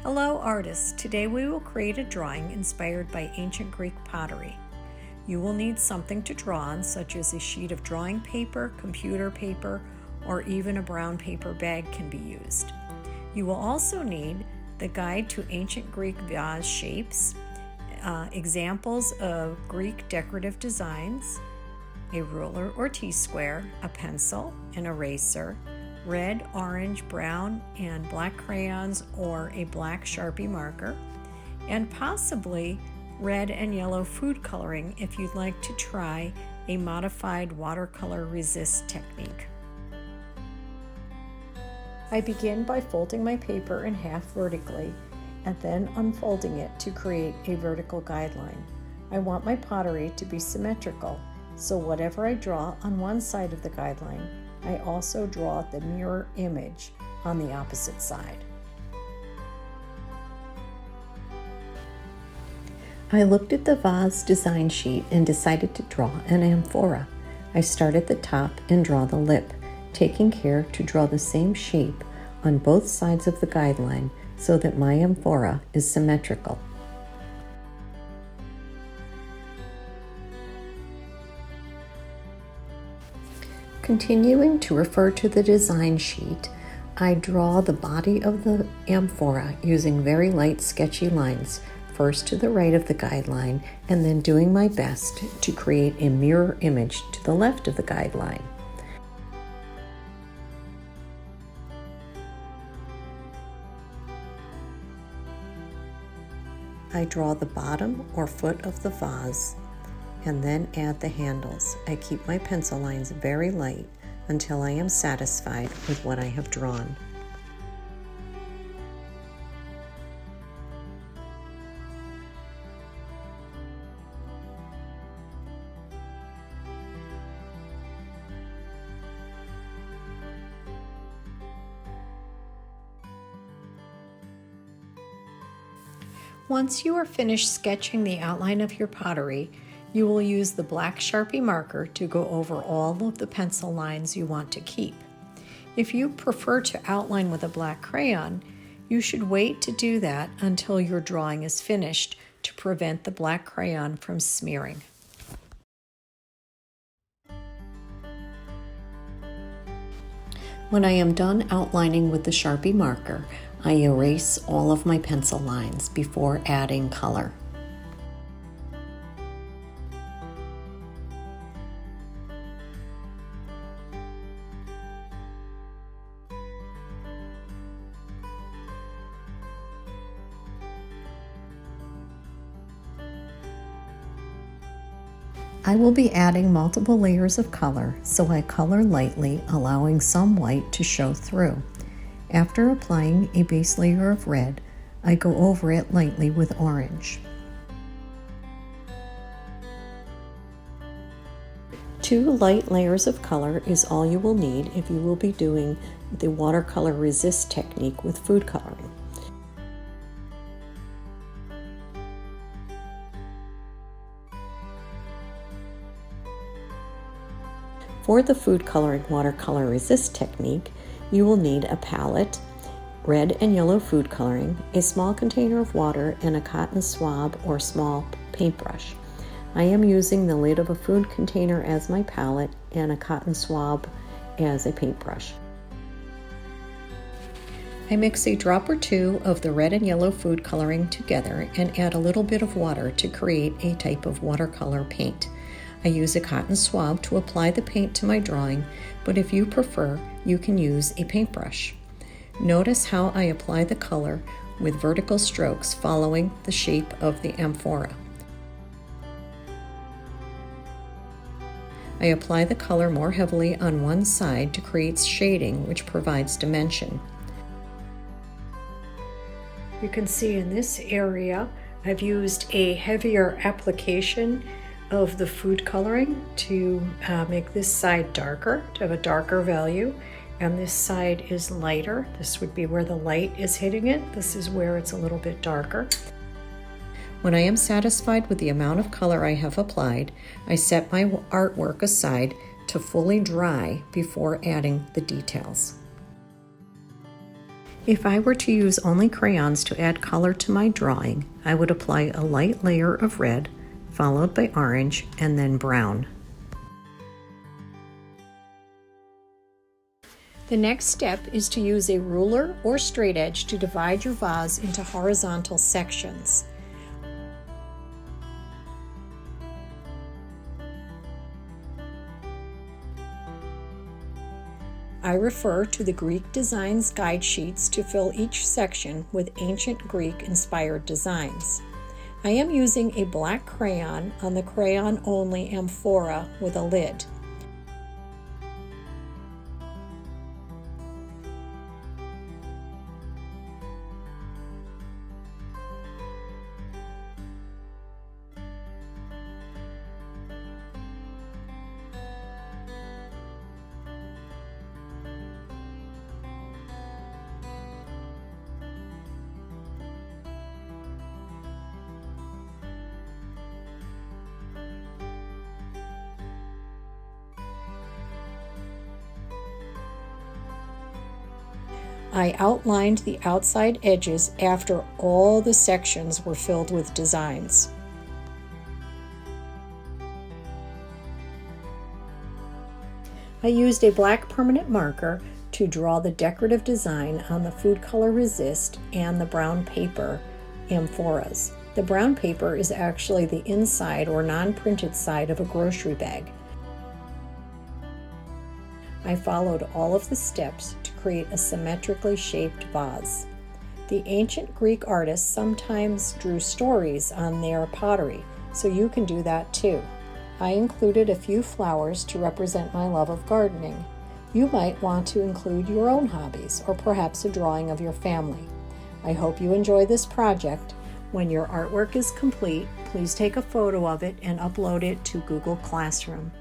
Hello artists, today we will create a drawing inspired by ancient Greek pottery. You will need something to draw on, such as a sheet of drawing paper, computer paper, or even a brown paper bag can be used. You will also need the Guide to Ancient Greek Vase Shapes, examples of Greek decorative designs, a ruler or T-square, a pencil, an eraser, red, orange, brown, and black crayons or a black Sharpie marker, and possibly red and yellow food coloring if you'd like to try a modified watercolor resist technique. I begin by folding my paper in half vertically and then unfolding it to create a vertical guideline. I want my pottery to be symmetrical, so whatever I draw on one side of the guideline, I also draw the mirror image on the opposite side. I looked at the vase design sheet and decided to draw an amphora. I start at the top and draw the lip, taking care to draw the same shape on both sides of the guideline so that my amphora is symmetrical. Continuing to refer to the design sheet, I draw the body of the amphora using very light sketchy lines, first to the right of the guideline and then doing my best to create a mirror image to the left of the guideline. I draw the bottom or foot of the vase and then add the handles. I keep my pencil lines very light until I am satisfied with what I have drawn. Once you are finished sketching the outline of your pottery, you will use the black Sharpie marker to go over all of the pencil lines you want to keep. If you prefer to outline with a black crayon, you should wait to do that until your drawing is finished to prevent the black crayon from smearing. When I am done outlining with the Sharpie marker, I erase all of my pencil lines before adding color. I will be adding multiple layers of color, so I color lightly, allowing some white to show through. After applying a base layer of red, I go over it lightly with orange. 2 light layers of color is all you will need if you will be doing the watercolor resist technique with food coloring. For the food coloring watercolor resist technique, you will need a palette, red and yellow food coloring, a small container of water, and a cotton swab or small paintbrush. I am using the lid of a food container as my palette and a cotton swab as a paintbrush. I mix a drop or 2 of the red and yellow food coloring together and add a little bit of water to create a type of watercolor paint. I use a cotton swab to apply the paint to my drawing, but if you prefer, you can use a paintbrush. Notice how I apply the color with vertical strokes following the shape of the amphora. I apply the color more heavily on one side to create shading, which provides dimension. You can see in this area, I've used a heavier application of the food coloring to make this side darker, to have a darker value, and this side is lighter. This would be where the light is hitting it. This is where it's a little bit darker. When I am satisfied with the amount of color I have applied, I set my artwork aside to fully dry before adding the details. If I were to use only crayons to add color to my drawing, I would apply a light layer of red, followed by orange, and then brown. The next step is to use a ruler or straight edge to divide your vase into horizontal sections. I refer to the Greek Designs guide sheets to fill each section with ancient Greek-inspired designs. I am using a black crayon on the crayon-only amphora with a lid. I outlined the outside edges after all the sections were filled with designs. I used a black permanent marker to draw the decorative design on the food color resist and the brown paper amphoras. The brown paper is actually the inside or non-printed side of a grocery bag. I followed all of the steps to create a symmetrically shaped vase. The ancient Greek artists sometimes drew stories on their pottery, so you can do that too. I included a few flowers to represent my love of gardening. You might want to include your own hobbies or perhaps a drawing of your family. I hope you enjoy this project. When your artwork is complete, please take a photo of it and upload it to Google Classroom.